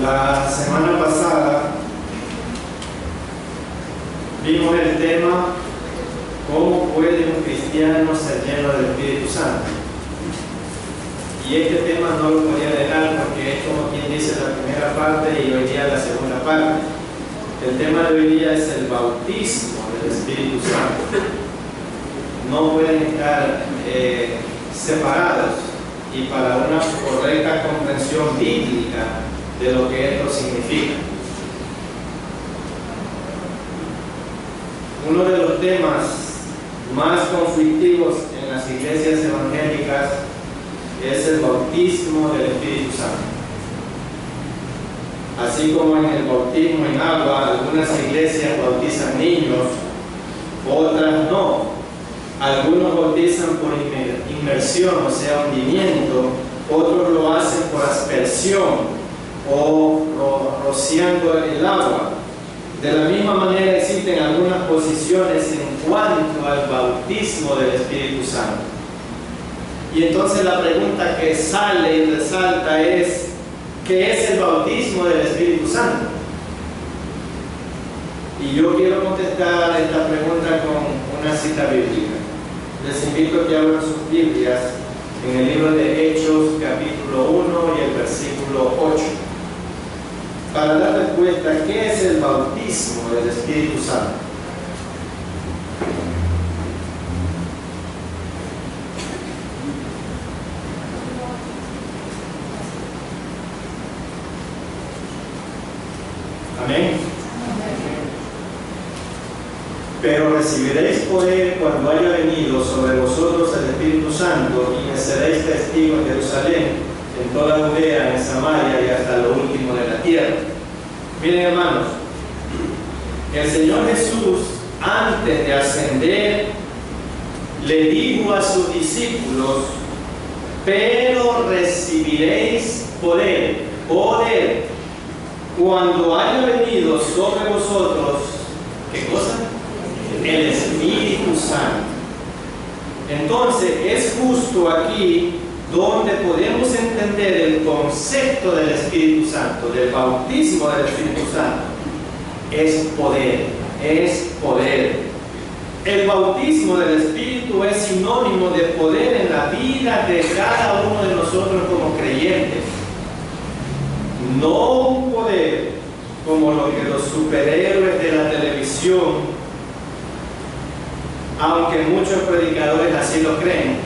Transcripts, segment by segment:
La semana pasada vimos el tema ¿cómo puede un cristiano ser lleno del Espíritu Santo? Y este tema no lo podía dejar porque es como quien dice la primera parte y hoy día la segunda parte. El tema de hoy día es el bautismo del Espíritu Santo. No pueden estar separados, y para una correcta comprensión bíblica de lo que esto significa. Uno de los temas más conflictivos en las iglesias evangélicas es el bautismo del Espíritu Santo. Así como en el bautismo en agua, algunas iglesias bautizan niños, otras no. Algunos bautizan por inmersión, o sea, hundimiento, otros lo hacen por aspersión o rociando el agua. De la misma manera existen algunas posiciones en cuanto al bautismo del Espíritu Santo. Y entonces la pregunta que sale y resalta es: ¿qué es el bautismo del Espíritu Santo? Y yo quiero contestar esta pregunta con una cita bíblica. Les invito a que abran sus Biblias en el libro de Hechos, capítulo 1 y el versículo 8. Para dar respuesta, ¿qué es el bautismo del Espíritu Santo? Amén. Pero recibiréis poder cuando haya venido sobre vosotros el Espíritu Santo, y me seréis testigos en Jerusalén, en toda Judea, en Samaria y hasta lo último de la tierra. Miren, hermanos, el Señor Jesús, antes de ascender, le dijo a sus discípulos: pero recibiréis poder cuando haya venido sobre vosotros, ¿qué cosa? El Espíritu Santo. Entonces es justo aquí donde podemos entender el concepto del Espíritu Santo, del bautismo del Espíritu Santo. Es poder, es poder. El bautismo del Espíritu es sinónimo de poder en la vida de cada uno de nosotros como creyentes. No un poder como lo que los superhéroes de la televisión, aunque muchos predicadores así lo creen.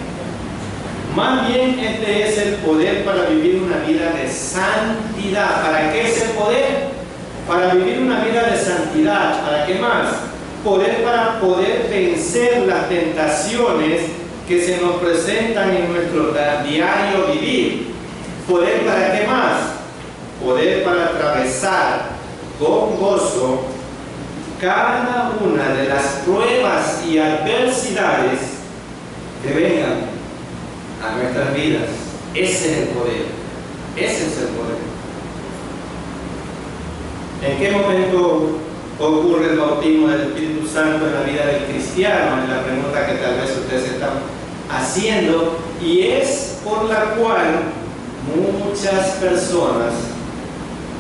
Más bien este es el poder para vivir una vida de santidad. ¿Para qué es el poder? Para vivir una vida de santidad. ¿Para qué más? Poder para poder vencer las tentaciones que se nos presentan en nuestro diario vivir. ¿Poder para qué más? Poder para atravesar con gozo cada una de las pruebas y adversidades que vengan a nuestras vidas. Ese es el poder. Ese es el poder. ¿En qué momento ocurre el bautismo del Espíritu Santo en la vida del cristiano? Es la pregunta que tal vez ustedes están haciendo, y es por la cual muchas personas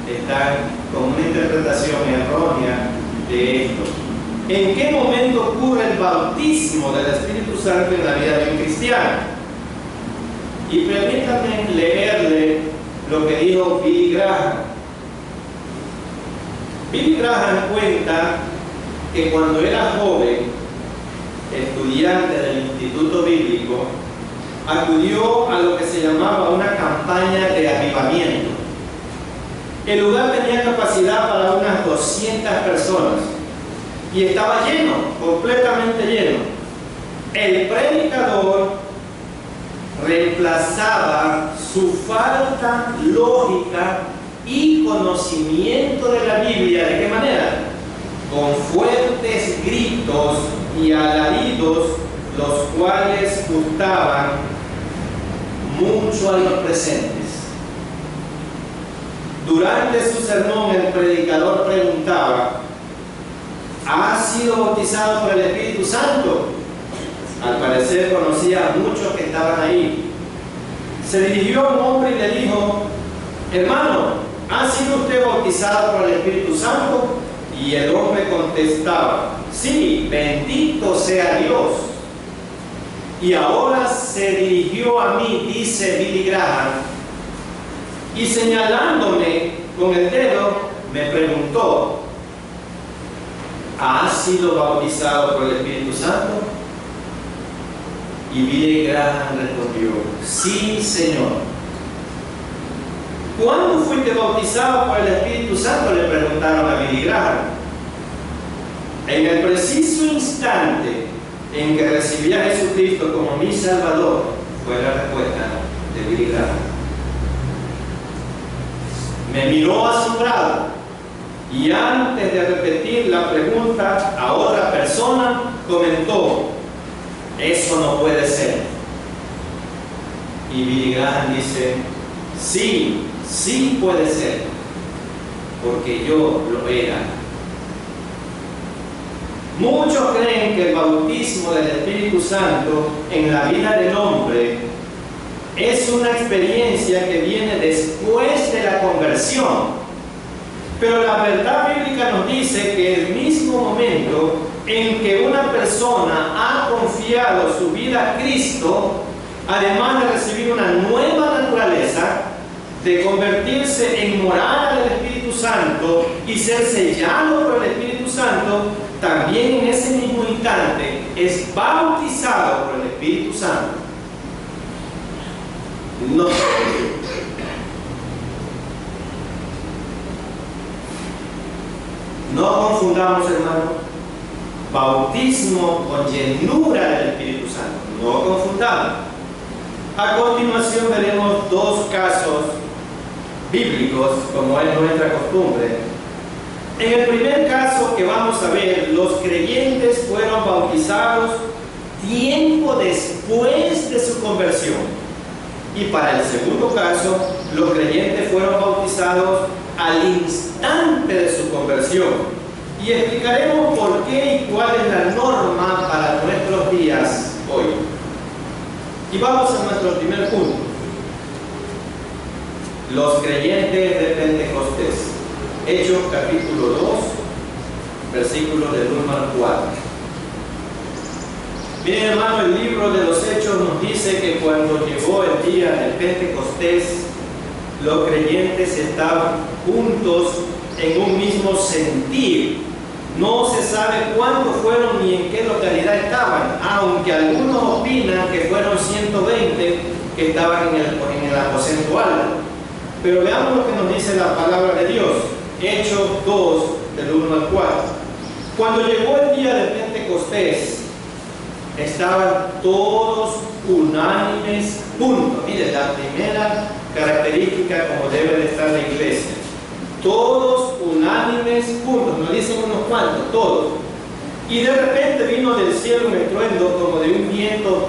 están con una interpretación errónea de esto. ¿En qué momento ocurre el bautismo del Espíritu Santo en la vida de un cristiano? Y permítanme leerle lo que dijo Billy Graham. Billy Graham cuenta que cuando era joven, estudiante del Instituto Bíblico, acudió a lo que se llamaba una campaña de avivamiento. El lugar tenía capacidad para unas 200 personas y estaba lleno, completamente lleno. El predicador reemplazaba su falta lógica y conocimiento de la Biblia. ¿De qué manera? Con fuertes gritos y alaridos, los cuales gustaban mucho a los presentes. Durante su sermón, el predicador preguntaba: ¿has sido bautizado por el Espíritu Santo? Al parecer conocía a muchos que estaban ahí. Se dirigió a un hombre y le dijo: hermano, ¿ha sido usted bautizado por el Espíritu Santo? Y el hombre contestaba, sí, bendito sea Dios. Y ahora se dirigió a mí, dice Billy Graham, y señalándome con el dedo, me preguntó, ¿has sido bautizado por el Espíritu Santo? Y Billy Graham respondió, sí, Señor. ¿Cuándo fuiste bautizado por el Espíritu Santo?, le preguntaron a Billy Graham. En el preciso instante en que recibí a Jesucristo como mi Salvador, fue la respuesta de Billy Graham. Me miró asombrado y antes de repetir la pregunta a otra persona, comentó, eso no puede ser. Y Billy Graham dice, sí, sí puede ser, porque yo lo era. Muchos creen que el bautismo del Espíritu Santo en la vida del hombre es una experiencia que viene después de la conversión. Pero la verdad bíblica nos dice que el mismo momento en que una persona ha confiado su vida a Cristo, además de recibir una nueva naturaleza, de convertirse en morada del Espíritu Santo y ser sellado por el Espíritu Santo, también en ese mismo instante es bautizado por el Espíritu Santo. No confundamos, hermano, bautismo con llenura del Espíritu Santo. No confundamos. A continuación veremos dos casos bíblicos, como es nuestra costumbre. En el primer caso que vamos a ver, los creyentes fueron bautizados tiempo después de su conversión. Y para el segundo caso, los creyentes fueron bautizados al instante de su conversión. Y explicaremos por qué y cuál es la norma para nuestros días hoy. Y vamos a nuestro primer punto. Los creyentes de Pentecostés. Hechos capítulo 2, versículos del 1 al 4. Miren, hermano, el libro de los Hechos nos dice que cuando llegó el día del Pentecostés, los creyentes estaban juntos en un mismo sentir. No se sabe cuándo fueron ni en qué localidad estaban, aunque algunos opinan que fueron 120 que estaban en el aposento alto. Pero veamos lo que nos dice la palabra de Dios. Hechos 2, del 1 al 4. Cuando llegó el día de Pentecostés, estaban todos unánimes juntos. Miren, la primera característica como debe de estar la iglesia. Todos unánimes juntos, nos dicen unos cuantos, todos. Y de repente vino del cielo un estruendo como de un viento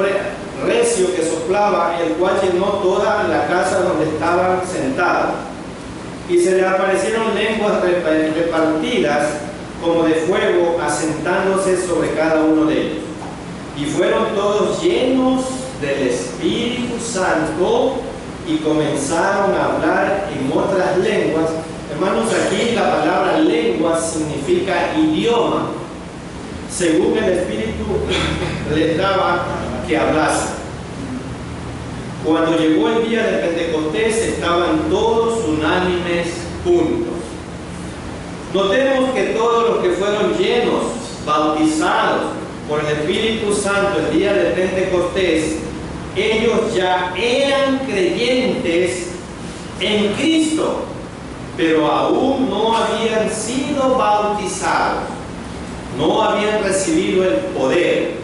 recio que soplaba, el cual llenó toda la casa donde estaban sentados. Y se les aparecieron lenguas repartidas como de fuego, asentándose sobre cada uno de ellos. Y fueron todos llenos del Espíritu Santo y comenzaron a hablar en otras lenguas. Hermanos, aquí la palabra lengua significa idioma. Según el Espíritu les daba que hablasen. Cuando llegó el día de Pentecostés, estaban todos unánimes juntos. Notemos que todos los que fueron llenos, bautizados por el Espíritu Santo el día de Pentecostés, ellos ya eran creyentes en Cristo, pero aún no habían sido bautizados, no habían recibido el poder.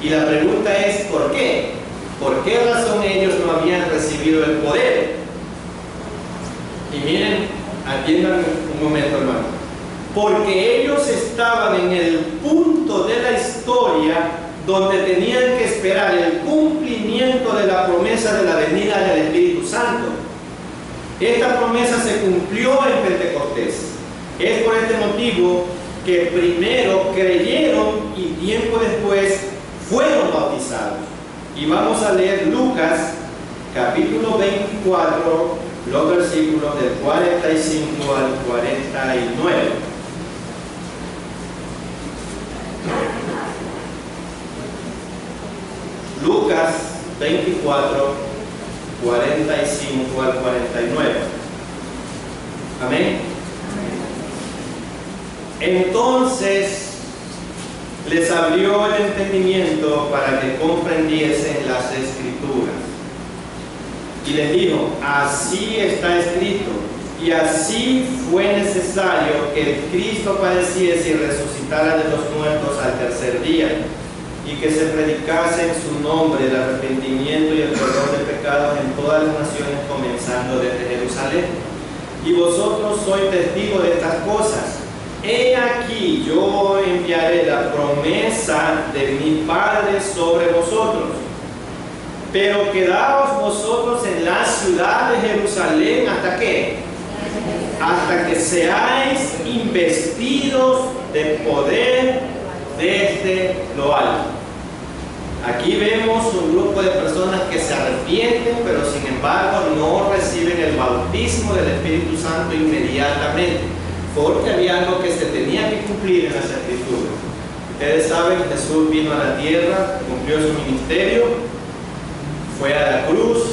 Y la pregunta es, ¿por qué? ¿Por qué razón ellos no habían recibido el poder? Y miren, atiendan un momento, hermano. Porque ellos estaban en el punto de la historia donde tenían que esperar el cumplimiento de la promesa de la venida del Espíritu Santo. Esta promesa se cumplió en Pentecostés. Es por este motivo que primero creyeron y tiempo después fueron bautizados. Y vamos a leer Lucas capítulo 24, los versículos del 45 al 49. Lucas 24, 45 al 49. Amén. Entonces les abrió el entendimiento para que comprendiesen las Escrituras. Y les dijo: así está escrito, y así fue necesario que el Cristo padeciese y resucitara de los muertos al tercer día, y que se predicase en su nombre el arrepentimiento y el perdón de pecados en todas las naciones, comenzando desde Jerusalén. Y vosotros sois testigos de estas cosas. He aquí, yo enviaré la promesa de mi Padre sobre vosotros. Pero quedaos vosotros en la ciudad de Jerusalén, ¿hasta qué? Hasta que seáis investidos de poder desde lo alto. Aquí vemos un grupo de personas que se arrepienten, pero sin embargo no reciben el bautismo del Espíritu Santo inmediatamente, porque había algo que se tenía que cumplir en las Escrituras. Ustedes saben, Jesús vino a la tierra, cumplió su ministerio, fue a la cruz,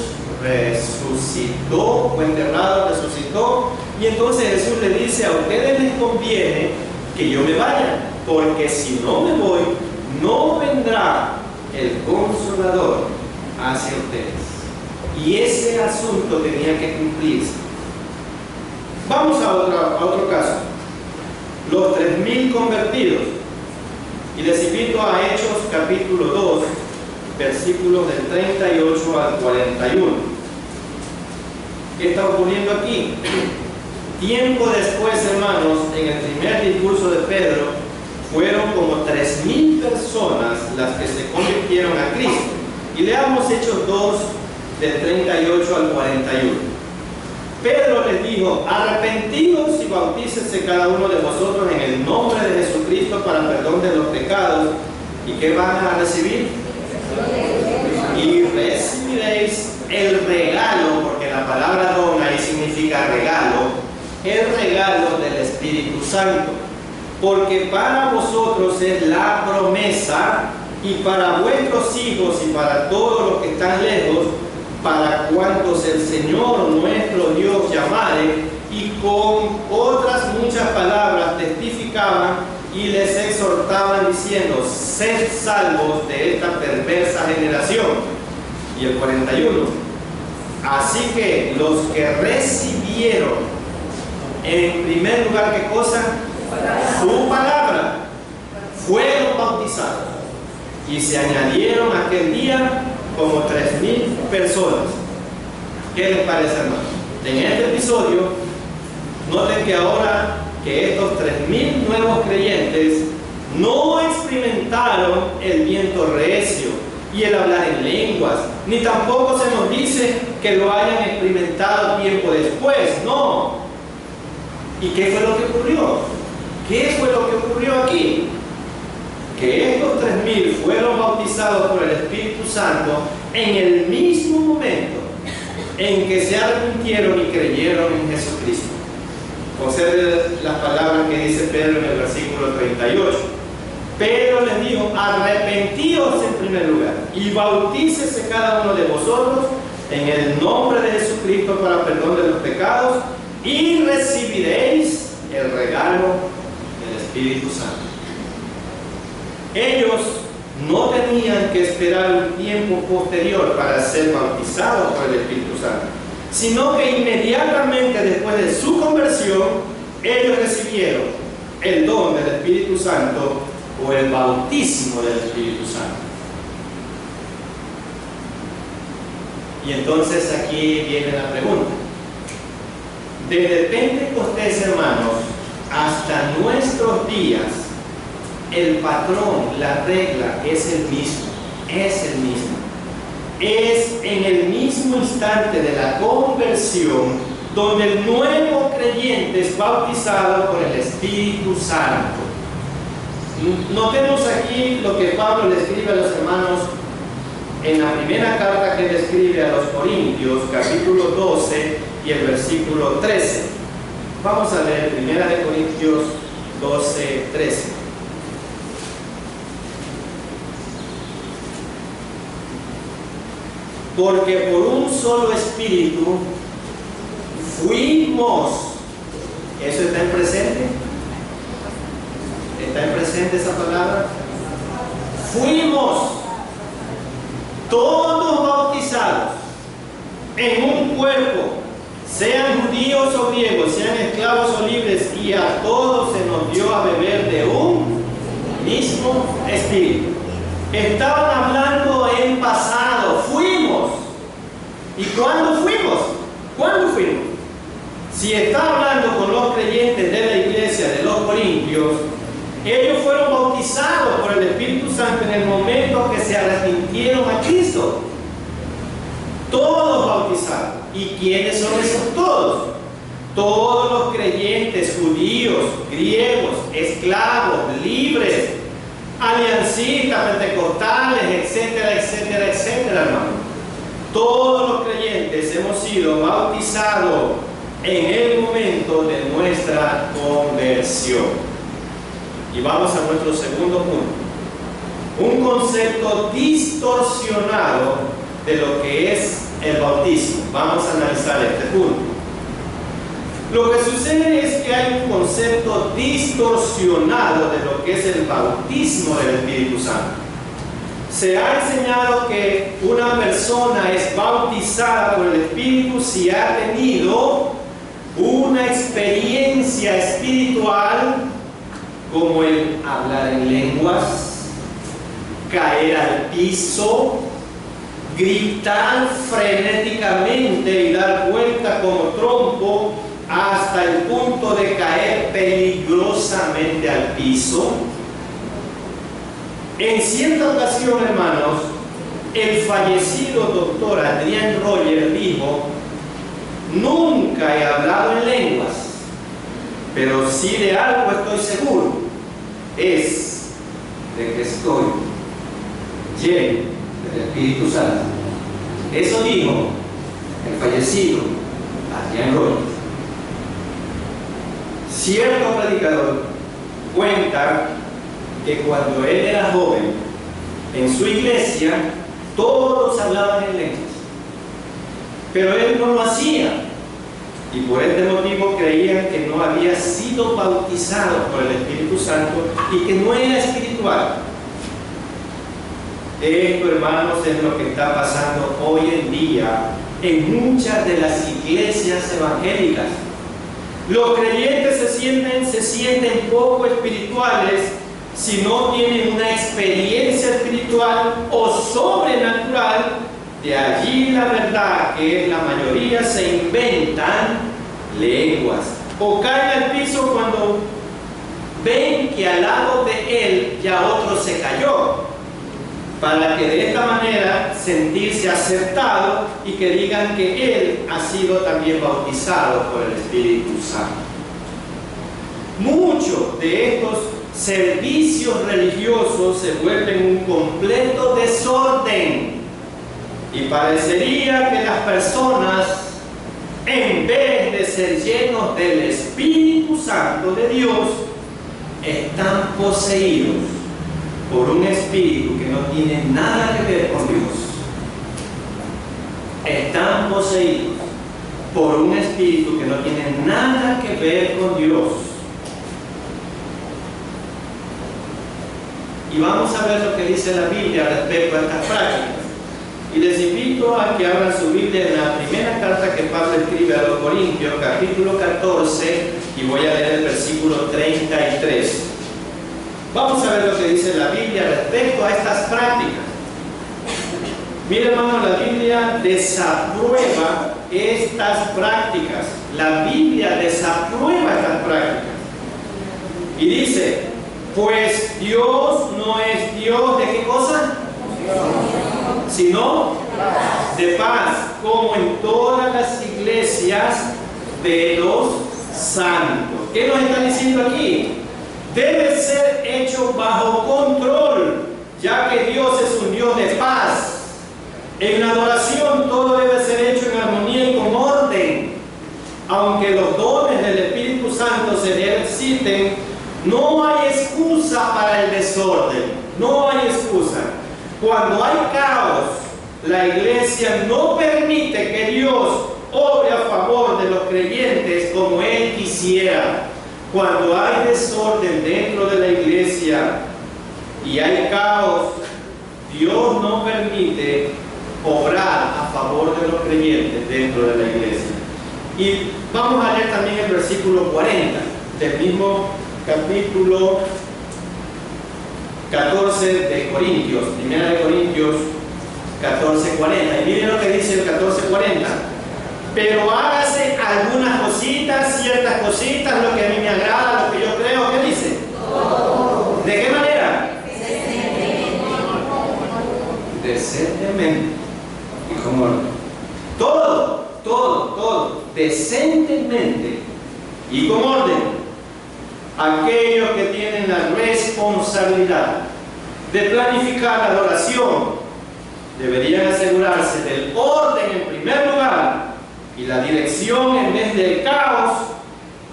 resucitó, fue enterrado, resucitó, y entonces Jesús le dice: a ustedes les conviene que yo me vaya, porque si no me voy, no vendrá el Consolador hacia ustedes. Y ese asunto tenía que cumplirse. Vamos a otro caso. Los 3.000 convertidos. Y les invito a Hechos capítulo 2, versículos del 38 al 41. ¿Qué está ocurriendo aquí? Tiempo después, hermanos, en el primer discurso de Pedro, fueron como 3.000 personas las que se convirtieron a Cristo. Y leamos Hechos 2, del 38 al 41. Pedro les dijo: arrepentidos y bautícense cada uno de vosotros en el nombre de Jesucristo para perdón de los pecados. ¿Y qué van a recibir? Y recibiréis el regalo, porque la palabra don ahí significa regalo, el regalo del Espíritu Santo. Porque para vosotros es la promesa, y para vuestros hijos y para todos los que están lejos, para cuantos el Señor nuestro Dios llamare. Y con otras muchas palabras testificaban y les exhortaban diciendo: sed salvos de esta perversa generación. Y el 41. Así que los que recibieron en primer lugar, ¿qué cosa? Su palabra, fueron bautizados, y se añadieron aquel día como 3.000 personas. ¿Qué les parece, hermano? En este episodio, noten que ahora que estos 3.000 nuevos creyentes no experimentaron el viento recio y el hablar en lenguas, ni tampoco se nos dice que lo hayan experimentado tiempo después, no. ¿Y qué fue lo que ocurrió? ¿Qué fue lo que ocurrió aquí? Que estos 3.000 fueron bautizados por el Espíritu Santo en el mismo momento en que se arrepintieron y creyeron en Jesucristo. Observen las palabras que dice Pedro en el versículo 38. Pedro les dijo: arrepentíos en primer lugar y bautícese cada uno de vosotros en el nombre de Jesucristo para perdón de los pecados, y recibiréis el regalo del Espíritu Santo. Ellos no tenían que esperar un tiempo posterior para ser bautizados por el Espíritu Santo, sino que inmediatamente después de su conversión, ellos recibieron el don del Espíritu Santo, o el bautismo del Espíritu Santo. Y entonces aquí viene la pregunta. Desde Pentecostés, hermanos, hasta nuestros días, el patrón, la regla es el mismo. Es el mismo. Es en el mismo instante de la conversión donde el nuevo creyente es bautizado por el Espíritu Santo. Notemos aquí lo que Pablo le escribe a los hermanos en la primera carta que le escribe a los Corintios, capítulo 12, y el versículo 13. Vamos a leer 1 Corintios 12, 13. Porque por un solo espíritu fuimos. ¿Eso está en presente? ¿Está en presente esa palabra? Fuimos todos bautizados en un cuerpo, sean judíos o griegos, sean esclavos o libres, y a todos se nos dio a beber de un mismo espíritu. Estaban hablando en pasado, fuimos. ¿Y cuándo fuimos? ¿Cuándo fuimos? Si está hablando con los creyentes de la iglesia de los Corintios, ellos fueron bautizados por el Espíritu Santo en el momento que se arrepintieron a Cristo. Todos bautizados. ¿Y quiénes son esos todos? Todos los creyentes, judíos, griegos, esclavos, libres, aliancistas, pentecostales, etcétera, etcétera, etcétera, hermano. Todos los creyentes hemos sido bautizados en el momento de nuestra conversión. Y vamos a nuestro segundo punto. Un concepto distorsionado de lo que es el bautismo. Vamos a analizar este punto. Lo que sucede es que hay un concepto distorsionado de lo que es el bautismo del Espíritu Santo. Se ha enseñado que una persona es bautizada por el Espíritu si ha tenido una experiencia espiritual como el hablar en lenguas, caer al piso, gritar frenéticamente y dar vuelta como trompo hasta el punto de caer peligrosamente al piso. En cierta ocasión, hermanos, el fallecido doctor Adrian Rogers dijo: nunca he hablado en lenguas, pero sí de algo estoy seguro, es de que estoy lleno del Espíritu Santo. Eso dijo el fallecido Adrian Rogers. Cierto predicador cuenta que cuando él era joven, en su iglesia, todos hablaban en lenguas, pero él no lo hacía, y por este motivo creían que no había sido bautizado por el Espíritu Santo y que no era espiritual. Esto, hermanos, es lo que está pasando hoy en día en muchas de las iglesias evangélicas. Los creyentes se sienten poco espirituales si no tienen una experiencia espiritual o sobrenatural. De allí la verdad que la mayoría se inventan lenguas o caen al piso cuando ven que al lado de él ya otro se cayó, para que de esta manera sentirse aceptado y que digan que él ha sido también bautizado por el Espíritu Santo. Muchos de estos servicios religiosos se vuelven un completo desorden y parecería que las personas, en vez de ser llenos del Espíritu Santo de Dios, están poseídos por un espíritu que no tiene nada que ver con Dios. Están poseídos por un espíritu que no tiene nada que ver con Dios. Y vamos a ver lo que dice la Biblia respecto a estas prácticas. Y les invito a que abran su Biblia en la primera carta que Pablo escribe a los Corintios, capítulo 14, y voy a leer el versículo 33. Vamos a ver lo que dice la Biblia respecto a estas prácticas. Mira, hermano, la Biblia desaprueba estas prácticas. La Biblia desaprueba estas prácticas. Y dice: pues Dios no es Dios de ¿qué cosa? Sino de paz, como en todas las iglesias de los santos. ¿Qué nos está diciendo aquí? Debe ser hecho bajo control, ya que Dios es un Dios de paz. En la adoración todo debe ser hecho en armonía y con orden. dones del Espíritu Santo se ejerciten, no hay excusa para el desorden. No hay excusa. Cuando hay caos, la iglesia no permite que Dios obre a favor de los creyentes como Él quisiera. Cuando hay desorden dentro de la iglesia y hay caos, Dios no permite obrar a favor de los creyentes dentro de la iglesia. Y vamos a leer también el versículo 40 del mismo capítulo 14 de Corintios, 1 de Corintios 14:40. Y miren lo que dice el 14:40. Pero hágase algunas cositas, ciertas cositas, lo que a mí me agrada, lo que yo creo. ¿Qué dice? ¿De qué manera? Decentemente. Y como todo, decentemente y con orden. Aquellos que tienen la responsabilidad de planificar la adoración deberían asegurarse del orden en primer lugar y la dirección en vez del caos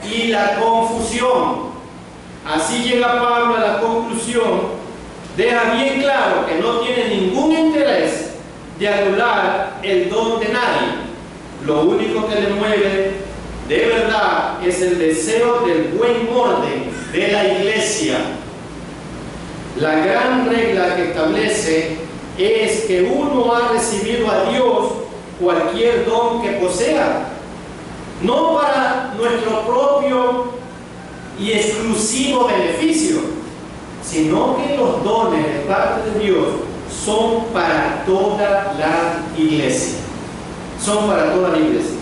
y la confusión. Así llega Pablo a la conclusión, deja bien claro que no tiene ningún interés de anular el don de nadie. Lo único que le mueve de verdad es el deseo del buen orden de la iglesia. La gran regla que establece es que uno ha recibido a Dios cualquier don que posea, no para nuestro propio y exclusivo beneficio, sino que los dones de parte de Dios son para toda la iglesia. Son para toda la iglesia.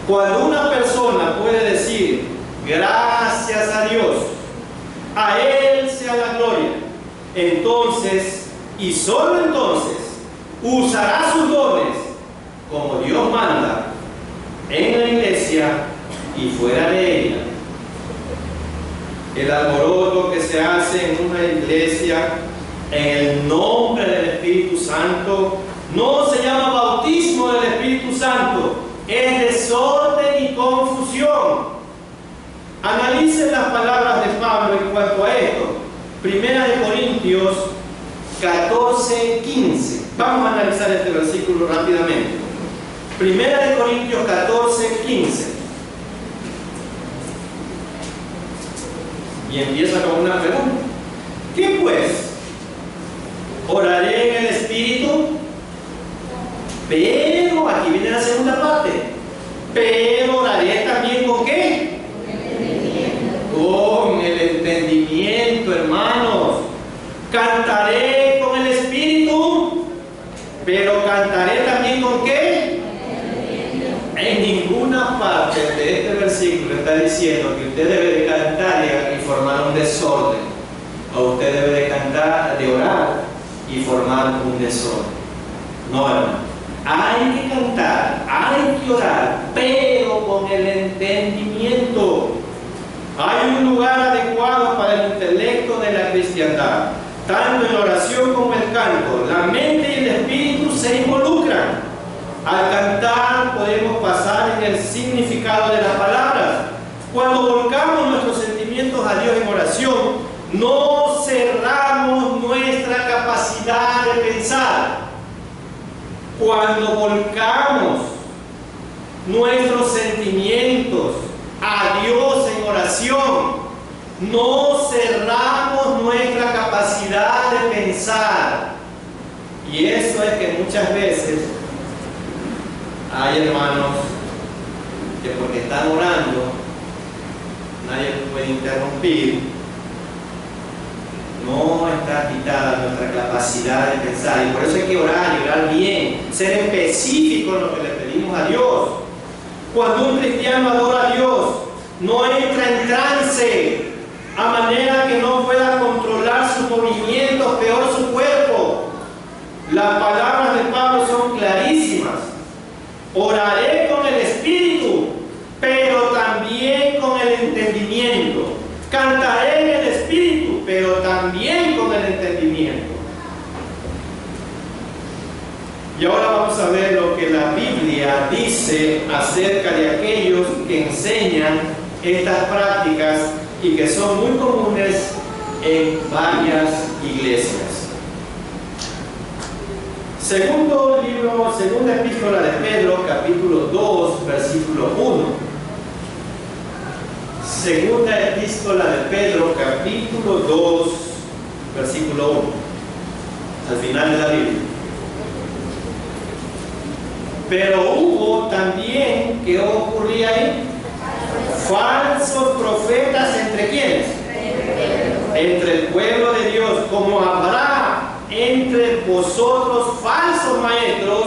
Cuando una persona puede decir gracias a Dios, a Él sea la gloria, entonces y solo entonces usará sus dones como Dios manda en la iglesia y fuera de ella. El alboroto que se hace en una iglesia en el nombre del Espíritu Santo no se llama bautismo del Espíritu Santo, es desorden y confusión. Analicen las palabras de Pablo en cuanto a esto. 1 de Corintios 14:15. Vamos a analizar este versículo rápidamente. 1 de Corintios 14:15. Y empieza con una pregunta. ¿Qué pues? ¿Oraré en el Espíritu? Pero, aquí viene la segunda parte. Pero oraré también ¿con qué? Con el entendimiento, hermanos. Cantaré con el Espíritu, pero cantaré también ¿con qué? En ninguna parte de este versículo está diciendo que usted debe de cantar y formar un desorden, o usted debe de cantar, de orar y formar un desorden. No, hermano. Hay que cantar, hay que orar, pero con el entendimiento. Hay un lugar adecuado para el intelecto de la cristiandad. Tanto en la oración como en el canto, la mente y el espíritu se involucran. Al cantar podemos pasar en el significado de las palabras. Cuando volcamos nuestros sentimientos a Dios en oración, no cerramos nuestra capacidad de pensar. Cuando volcamos nuestros sentimientos a Dios en oración, no cerramos nuestra capacidad de pensar. Y eso es que muchas veces hay hermanos que porque están orando, nadie los puede interrumpir. No está quitada nuestra capacidad de pensar, y por eso hay que orar y orar bien, ser específico en lo que le pedimos a Dios. Cuando un cristiano adora a Dios, no entra en trance, a manera que no pueda controlar sus movimientos, peor su cuerpo. Las palabras de Pablo son clarísimas. Oraré con el Espíritu, pero también con el entendimiento. Cantaré en el Espíritu, pero también con el entendimiento. Y ahora vamos a ver lo que la Biblia dice dice acerca de aquellos que enseñan estas prácticas y que son muy comunes en varias iglesias. Segunda epístola de Pedro, capítulo 2, versículo 1. Segunda epístola de Pedro, capítulo 2, versículo 1. Al final de la Biblia. Pero hubo también, ¿qué ocurría ahí? Falsos profetas, ¿entre quiénes? Entre el pueblo de Dios, como habrá entre vosotros falsos maestros,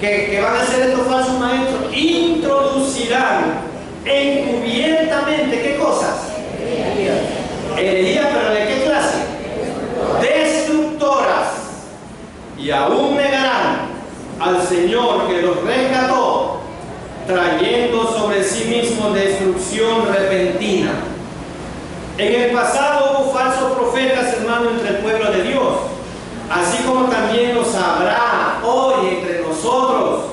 que van a ser estos falsos maestros, introducirán encubiertamente, ¿qué cosas? Herejías, pero ¿de qué clase? Destructoras, y aún negarán al Señor que los rescató, trayendo sobre sí mismos destrucción repentina. En el pasado hubo falsos profetas, hermanos, entre el pueblo de Dios, así como también los habrá hoy entre nosotros.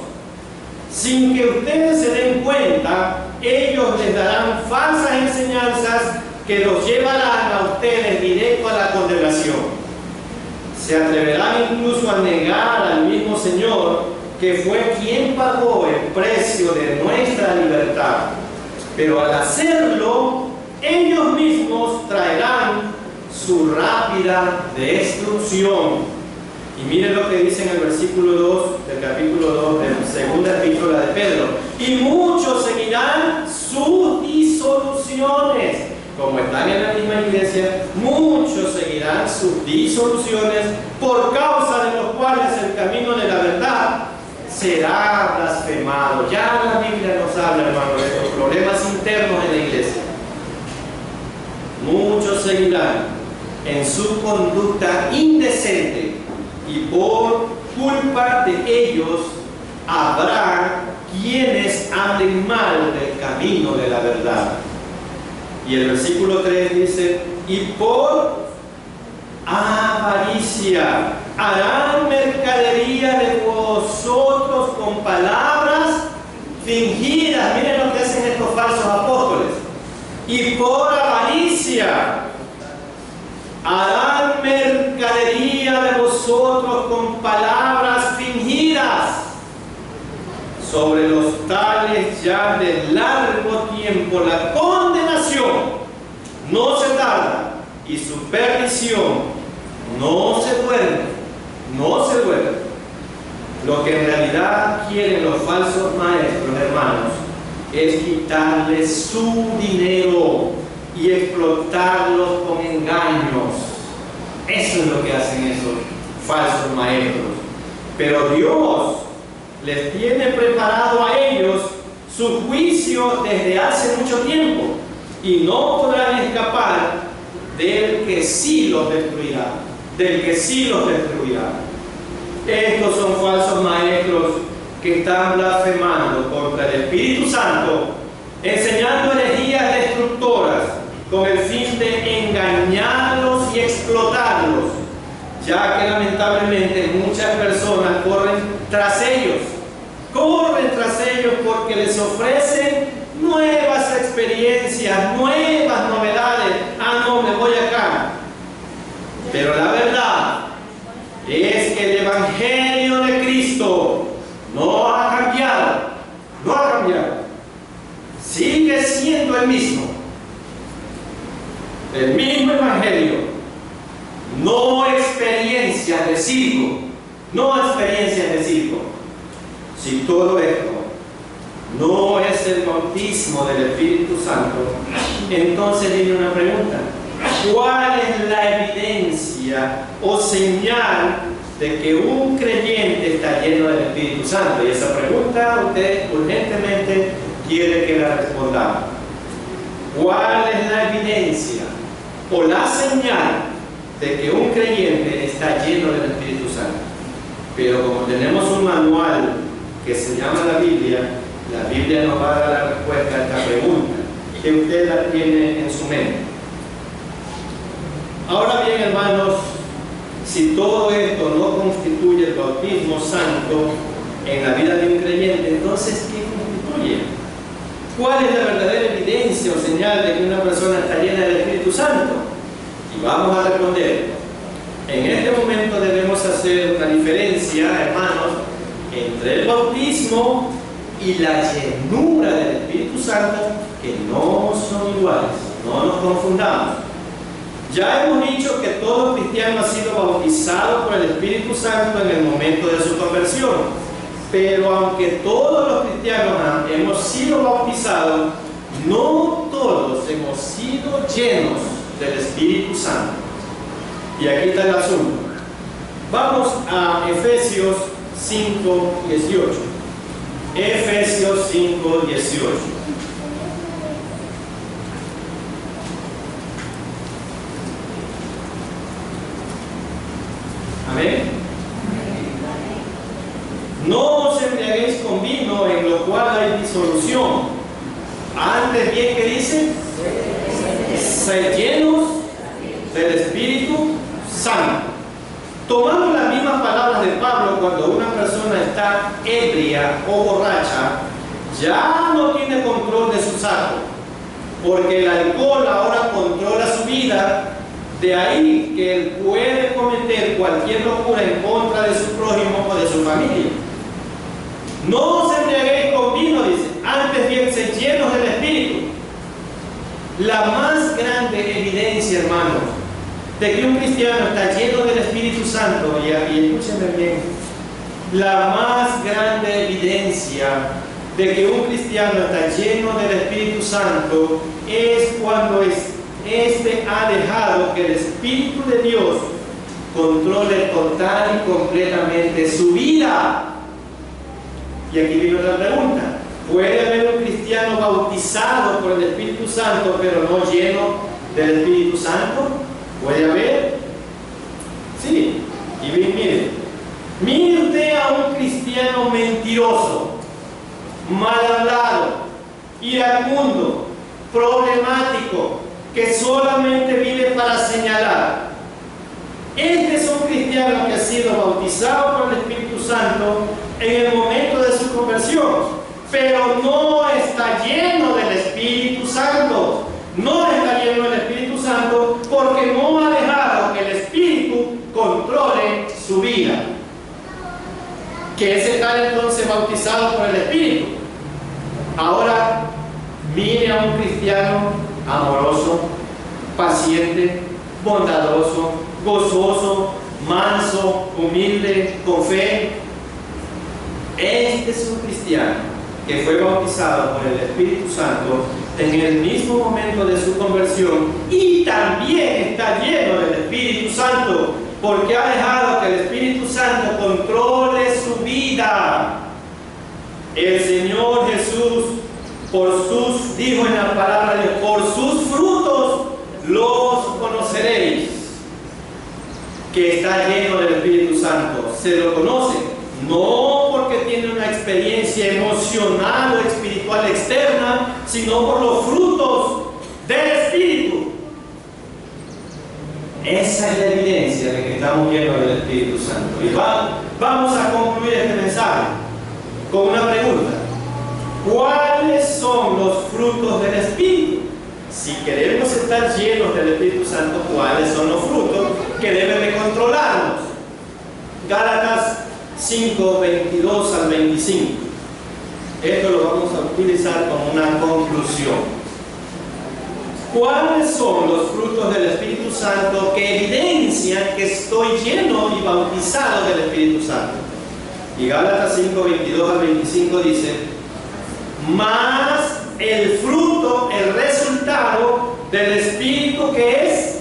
Sin que ustedes se den cuenta, ellos les darán falsas enseñanzas que los llevarán a ustedes directo a la condenación. Se atreverán incluso a negar al mismo Señor, que fue quien pagó el precio de nuestra libertad. Pero al hacerlo, ellos mismos traerán su rápida destrucción. Y miren lo que dice en el versículo 2 del capítulo 2 de la segunda epístola de Pedro. Y muchos seguirán sus disoluciones. Como están en la misma iglesia, muchos seguirán sus disoluciones, por causa de los cuales el camino de la verdad será blasfemado. Ya la Biblia nos habla, hermano, de estos problemas internos en la iglesia. Muchos seguirán en su conducta indecente, y por culpa de ellos habrá quienes hablen mal del camino de la verdad. Y el versículo 3 dice: y por avaricia harán mercadería de vosotros con palabras fingidas. Miren lo que hacen estos falsos apóstoles. Y por avaricia harán mercadería de vosotros con palabras fingidas. Sobre los tales ya de largo tiempo la condenación no se tarda, y su perdición no se duerme. Lo que en realidad quieren los falsos maestros, hermanos, es quitarles su dinero y explotarlos con engaños. Eso es lo que hacen esos falsos maestros. Pero Dios les tiene preparado a ellos su juicio desde hace mucho tiempo, y no podrán escapar del que sí los destruirá. Estos son falsos maestros que están blasfemando contra el Espíritu Santo, enseñando herejías destructoras con el fin de engañarlos y explotarlos, ya que lamentablemente muchas personas corren tras ellos porque les ofrecen nuevas experiencias, nuevas novedades. No, me voy acá. Pero la verdad es que el Evangelio de Cristo no ha cambiado. Sigue siendo el mismo Evangelio. No experiencias de circo. Si todo esto no es el bautismo del Espíritu Santo, entonces viene una pregunta: ¿cuál es la evidencia o señal de que un creyente está lleno del Espíritu Santo? Y esa pregunta usted urgentemente quiere que la respondamos. ¿Cuál es la evidencia o la señal de que un creyente está lleno del Espíritu Santo? Pero como tenemos un manual que se llama la Biblia nos va a dar la respuesta a esta pregunta, que usted la tiene en su mente. Ahora bien, hermanos, si todo esto no constituye el bautismo santo, en la vida de un creyente, entonces, ¿qué constituye? ¿Cuál es la verdadera evidencia o señal de que una persona está llena del Espíritu Santo? Y vamos a responder. En este momento debemos hacer una diferencia, hermanos, entre el bautismo y la llenura del Espíritu Santo, que no son iguales. No nos confundamos. Ya hemos dicho que todo cristiano ha sido bautizado por el Espíritu Santo en el momento de su conversión. Pero aunque todos los cristianos hemos sido bautizados, no todos hemos sido llenos del Espíritu Santo. Y aquí está el asunto. Vamos a Efesios 5:18. Efesios 5:18. Amén. No os embriaguéis con vino, en lo cual hay disolución. Antes bien, ¿qué dice? Sed llenos del Espíritu Santo. Tomando las mismas palabras de Pablo, cuando una persona está ebria o borracha, ya no tiene control de sus actos, porque el alcohol ahora controla su vida. De ahí que él puede cometer cualquier locura en contra de su prójimo o de su familia. No os embriaguéis con vino, dice, antes bien sed llenos del Espíritu. La más grande evidencia, hermanos, de que un cristiano está lleno del Espíritu Santo, y escúchenme bien, la más grande evidencia de que un cristiano está lleno del Espíritu Santo es cuando Este ha dejado que el Espíritu de Dios controle total y completamente su vida. Y aquí viene otra pregunta. ¿Puede haber un cristiano bautizado por el Espíritu Santo pero no lleno del Espíritu Santo? ¿Puede haber? Sí. Y bien, mire usted a un cristiano mentiroso, mal hablado, iracundo, problemático, que solamente vive para señalar. Este es un cristiano que ha sido bautizado por el Espíritu Santo en el momento de su conversión, pero no está lleno del Espíritu Santo. No está lleno del Espíritu Santo porque no ha dejado que el Espíritu controle su vida. ¿Qué es estar entonces bautizado por el Espíritu? Ahora, mire a un cristiano amoroso, paciente, bondadoso, gozoso, manso, humilde, con fe. Este es un cristiano que fue bautizado por el Espíritu Santo en el mismo momento de su conversión y también está lleno del Espíritu Santo porque ha dejado que el Espíritu Santo controle su vida. El Señor Jesús dijo en la palabra de Dios, por sus frutos los conoceréis. Que está lleno del Espíritu Santo. Se lo conoce, no porque tiene una experiencia emocional o espiritual externa, sino por los frutos del Espíritu. Esa es la evidencia de que estamos llenos del Espíritu Santo. Y vamos a concluir este mensaje con una pregunta. ¿Cuáles son los frutos del Espíritu? Si queremos estar llenos del Espíritu Santo, ¿cuáles son los frutos que deben de controlarnos? Gálatas 5, 22 al 25. Esto lo vamos a utilizar como una conclusión. ¿Cuáles son los frutos del Espíritu Santo que evidencian que estoy lleno y bautizado del Espíritu Santo? Y Gálatas 5, 22 al 25 dice: más el fruto, el resultado del Espíritu, que es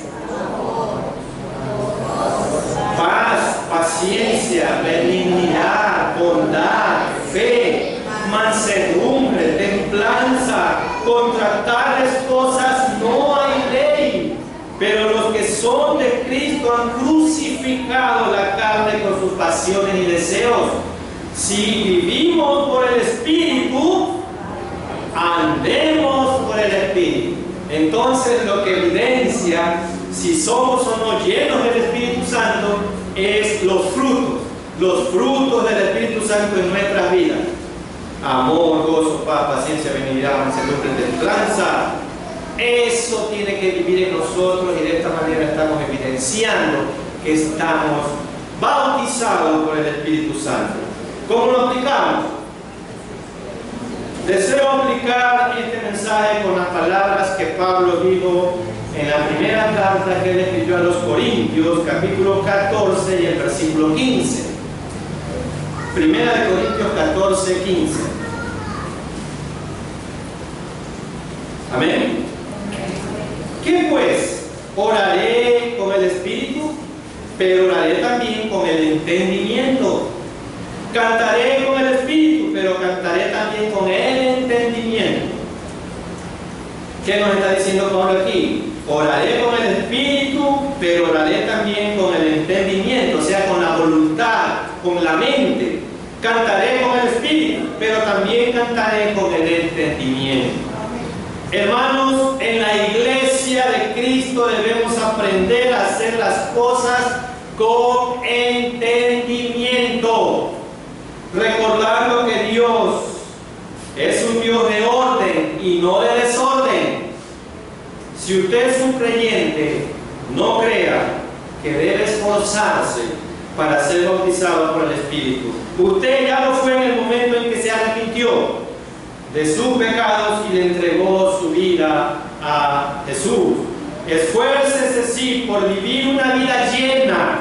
paz, paciencia, benignidad, bondad, fe, mansedumbre, templanza. Contra tales cosas no hay ley. Pero los que son de Cristo han crucificado la carne con sus pasiones y deseos. Si vivimos por el Espíritu, andemos por el Espíritu. Entonces, lo que evidencia si somos o no llenos del Espíritu Santo es los frutos del Espíritu Santo. Santo en nuestras vidas. Amor, gozo, paz, paciencia, benignidad, mansedumbre, templanza. Eso tiene que vivir en nosotros y de esta manera estamos evidenciando que estamos bautizados por el Espíritu Santo. ¿Cómo lo aplicamos? Deseo aplicar este mensaje con las palabras que Pablo dijo en la primera carta que él escribió a los Corintios, capítulo 14 y el versículo 15. Primera de Corintios 14, 15. Amén. ¿Qué pues? Oraré con el Espíritu, pero oraré también con el entendimiento. Cantaré con el Espíritu, pero cantaré también con el entendimiento. ¿Qué nos está diciendo Pablo aquí? Oraré con el Espíritu, pero oraré también con el entendimiento, o sea, con la voluntad, con la mente. Cantaré con el Espíritu, pero también cantaré con el entendimiento. Hermanos, en la iglesia de Cristo debemos aprender a hacer las cosas con entendimiento, recordando que Dios es un Dios de orden y no de desorden. Si usted es un creyente, no crea que debe esforzarse para ser bautizado por el Espíritu. Usted ya lo fue en el momento en que se arrepintió de sus pecados y le entregó su vida a Jesús. Esfuércese sí por vivir una vida llena.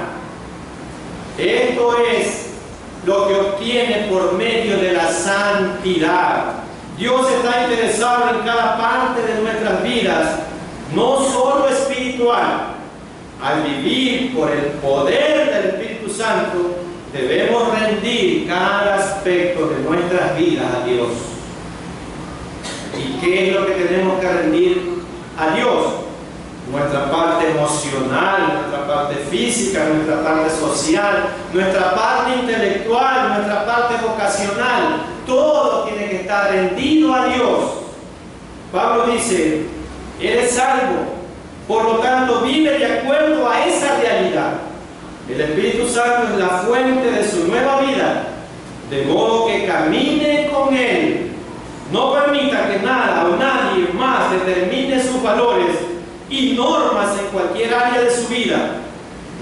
Esto es lo que obtiene por medio de la santidad. Dios está interesado en cada parte de nuestras vidas, no solo espiritual. Al vivir por el poder del Espíritu Santo, debemos rendir cada aspecto de nuestras vidas a Dios. ¿Y qué es lo que tenemos que rendir a Dios? Nuestra parte emocional, nuestra parte física, nuestra parte social, nuestra parte intelectual, nuestra parte vocacional. Todo tiene que estar rendido a Dios. Pablo dice, eres salvo, por lo tanto vive de acuerdo a esa realidad. El Espíritu Santo es la fuente de su nueva vida, de modo que camine con Él. No permita que nada o nadie más determine sus valores y normas en cualquier área de su vida.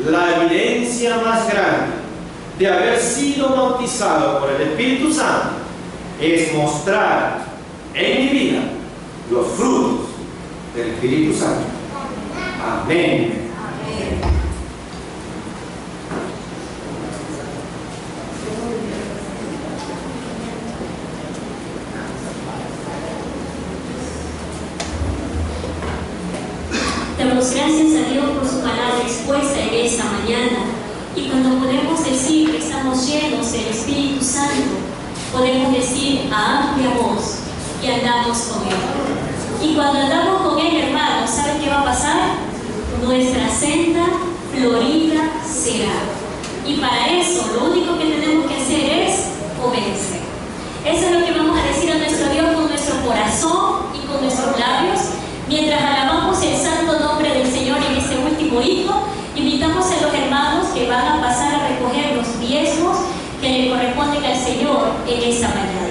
La evidencia más grande de haber sido bautizado por el Espíritu Santo es mostrar en mi vida los frutos del Espíritu Santo. Amén. Damos gracias a Dios por su palabra expuesta en esta mañana. Y cuando podemos decir que estamos llenos del Espíritu Santo, podemos decir a amplia voz que andamos con Él. Y cuando andamos con Él, hermanos, ¿saben qué va a pasar? Nuestra senda florida será. Y para eso, lo único que tenemos que hacer es obedecer. Eso es lo que vamos a decir a nuestro Dios con nuestro corazón y con nuestros labios. Mientras alabamos el santo nombre del Señor en este último himno, invitamos a los hermanos que van a pasar a recoger los diezmos que le corresponden al Señor en esta mañana.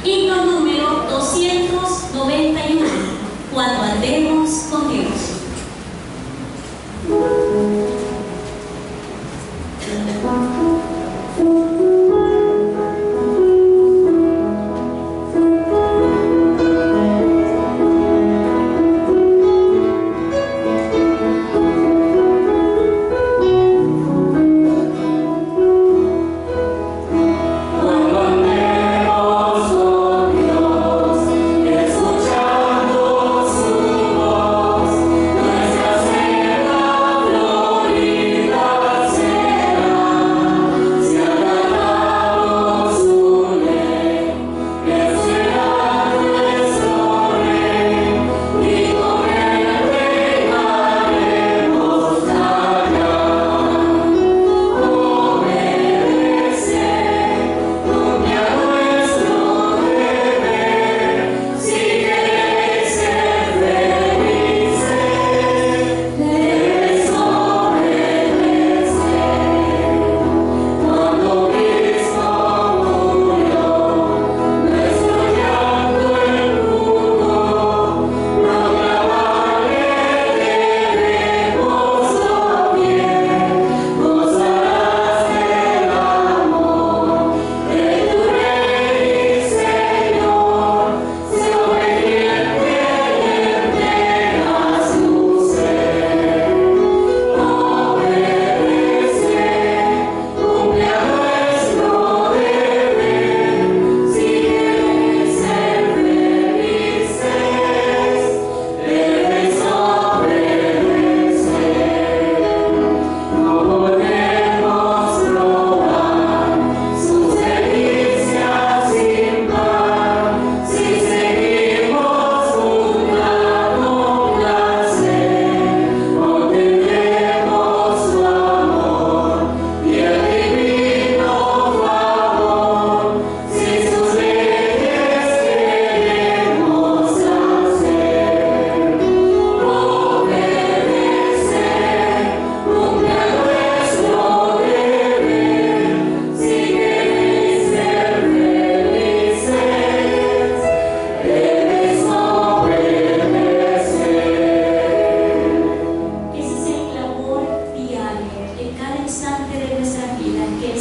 Himno número 291, cuando andemos con Dios. Cuando andemos con Dios, escucha.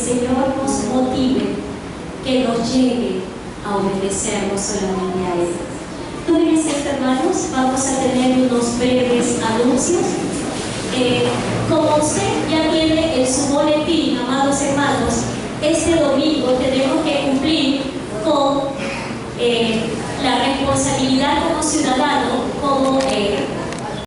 Señor nos motive, que nos lleve a obedecernos solamente a Él. Todavía, hermanos, vamos a tener unos breves anuncios. Como